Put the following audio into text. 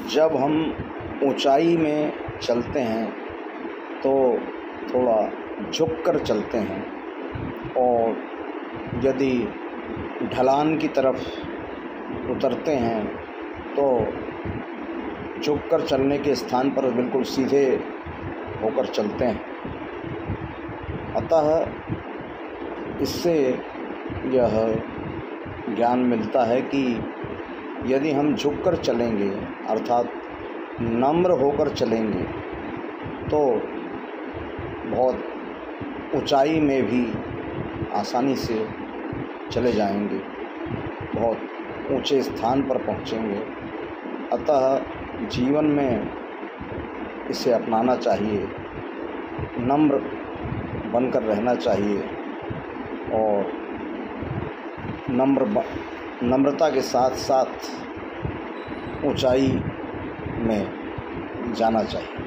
जब हम ऊंचाई में चलते हैं तो थोड़ा झुककर चलते हैं, और यदि ढलान की तरफ उतरते हैं तो झुककर चलने के स्थान पर बिल्कुल सीधे होकर चलते हैं। अतः इससे यह ज्ञान मिलता है कि यदि हम झुककर चलेंगे अर्थात नम्र होकर चलेंगे तो बहुत ऊंचाई में भी आसानी से चले जाएंगे, बहुत ऊंचे स्थान पर पहुंचेंगे। अतः जीवन में इसे अपनाना चाहिए, नम्र बनकर रहना चाहिए और नम्रता के साथ साथ ऊंचाई में जाना चाहिए।